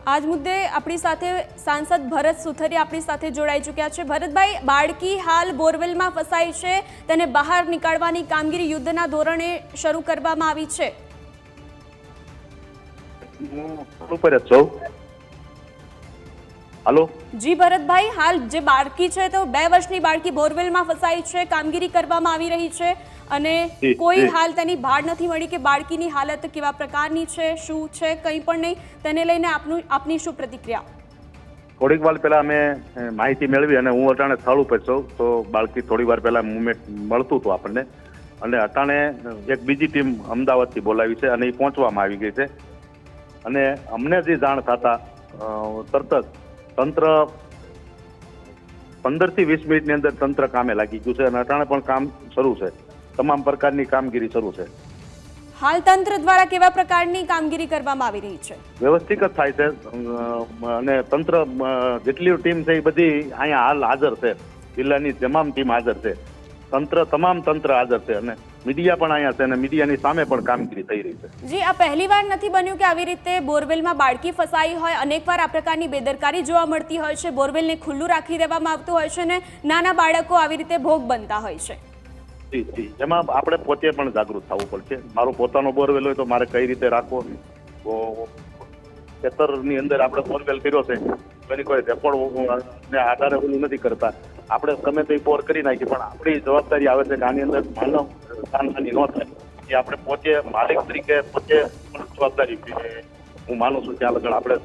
આજ મુદ્દે આપણી સાથે સાંસદ ભરત સુથારી આપણી સાથે જોડાઈ ચૂક્યા છે। ભરતભાઈ, બાળકી હાલ બોરવેલમાં ફસાઈ છે, તેને બહાર નીકાળવાની કામગીરી યુદ્ધના ધોરણે શરૂ કરવામાં આવી છે। हेलो जी भरतभाई, हाल जे बाळकी छे तो 2 વર્ષની બાળકી બોરવેલમાં ફસાઈ છે, કામગીરી કરવામાં આવી રહી છે અને કોઈ હાલ તેની ભાળ નથી મળી કે બાળકીની હાલત કેવા પ્રકારની છે, શું છે, કંઈ પણ નહીં। તેને લઈને આપની શું પ્રતિક્રિયા? થોડીક વાર પહેલા અમે માહિતી મેળવી અને હું અટાણે સ્થળ ઉપર છું તો બાળકી થોડી વાર પહેલા મુવમેન્ટ મળતું હતું આપણને અને અટાણે એક બીજી ટીમ અમદાવાદથી બોલાવી છે અને એ પહોંચવામાં આવી ગઈ છે અને અમને જે જાણ થતા તરત જ તંત્ર 15 થી 20 મિનિટની અંદર તંત્ર કામે લાગી ગયું છે અને અટાણે પણ કામ શરૂ છે, તમામ પ્રકારની કામગીરી શરૂ છે। હાલ તંત્ર દ્વારા કેવા પ્રકારની કામગીરી કરવામાં આવી રહી છે? વ્યવસ્થિત જ થાય છે અને તંત્ર જેટલી ટીમ છે એ બધી અહીંયા હાલ હાજર છે, જિલ્લાની તમામ ટીમ હાજર છે, તમામ તંત્ર હાજર છે અને મીડિયા પણ અહીંયા છે અને મીડિયાની સામે પણ કામગીરી થઈ રહી છે। જી, આ પહેલી વાર નથી બન્યું કે આવી રીતે બોરવેલમાં બાળકી ફસાઈ હોય, અનેકવાર આ પ્રકારની બેદરકારી જોવા મળતી હોય છે, બોરવેલને ખુલ્લું રાખી દેવામાં આવતું હોય છે અને નાના બાળકો આવી રીતે ભોગ બનતા હોય છે। જી જી, એમાં આપણે પોતે પણ જાગૃત થવું પડશે। મારો પોતાનો બોરવેલ હોય તો મારે કઈ રીતે રાખવો, ખેતરની અંદર આપણે બોરવેલ કર્યો છે એની કોઈ રેકોર્ડ ને આધારે ઓલું નથી કરતા, આપણે ગમે તે બોર કરી નાખીએ પણ આપણી જવાબદારી આવે છે કે આની અંદર માનવ જાનહાની ન થાય, એ આપણે પોતે માલિક તરીકે પોતે પણ જવાબદારી હું માનું છું કે આ લગન આપણે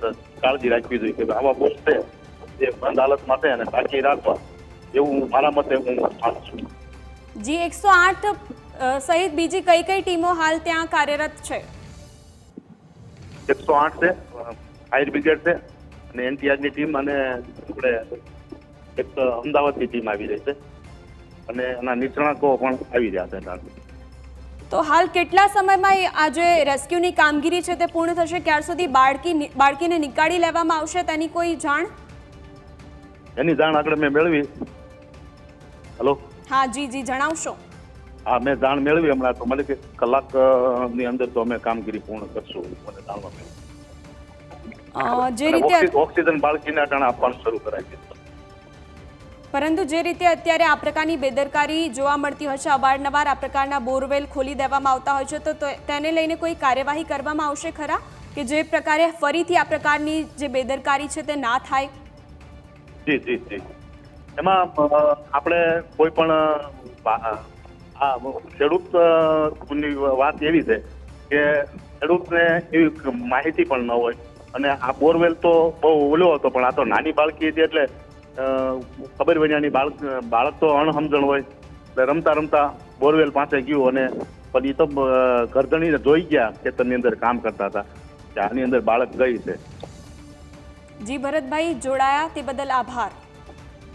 કાળજી રાખવી જોઈએ કે આવા બોર છે જે બંધ હાલતમાં છે અને સાચી રાખવા, એવું મારા મતે હું માનું છું। જી, 108 સહિત બીજી કઈ કઈ ટીમો હાલ ત્યાં કાર્યરત છે? 108 છે, ફાયર બ્રિગેડ છે અને એનટીઆરની ટીમ અને આપણે એક અમદાવાદની ટીમ આવી રહી છે અને એના નિષ્ણાતો પણ આવી રહ્યા છે। તો હાલ કેટલા સમયમાં આ જે રેસ્ક્યુની કામગીરી છે તે પૂર્ણ થશે? ક્યાર સુધી બાળકીને નીકાળી લેવામાં આવશે તેની કોઈ જાણ? એની જાણ આગળ મેં મેળવી। હેલો, હા જી જી, જણાવશો? હા, મેં જાણ મેળવી હમણાં, તો મને કે કલાકની અંદર તો અમે કામગીરી પૂર્ણ કરશું, મને જાણવા મળ્યું। જે રીતે ઓક્સિજન બાળકીને અટાણે આપવાનું શરૂ કરાય છે, પરંતુ જે રીતે અત્યારે આ પ્રકારની બેદરકારી જોવા મળતી હોય છે, અવારનવાર આ પ્રકારના બોરવેલ ખોલી દેવામાં આવતા હોય છે, તો તેને લઈને કોઈ કાર્યવાહી કરવામાં આવશે ખરા કે જે પ્રકારે ફરીથી આ પ્રકારની જે બેદરકારી છે તે ના થાય? જી જી જી, એમાં આપણે કોઈ પણ ખેડૂતની વાત એવી છે કે ખેડૂતને એવી માહિતી પણ ન હોય અને આ બોરવેલ તો બહુ ઓલો હતો પણ આ તો નાની બાળકી હતી એટલે ખબર વિનાની બાળક તો અણસમજણ હોય એટલે રમતા રમતા બોરવેલ પાસે ગયું અને પણ એ તો ગરદણીને જોઈ ગયા ખેતરની અંદર કામ કરતા હતા કે આની અંદર બાળક ગઈ છે। જી ભરતભાઈ, જોડાયા તે બદલ આભાર।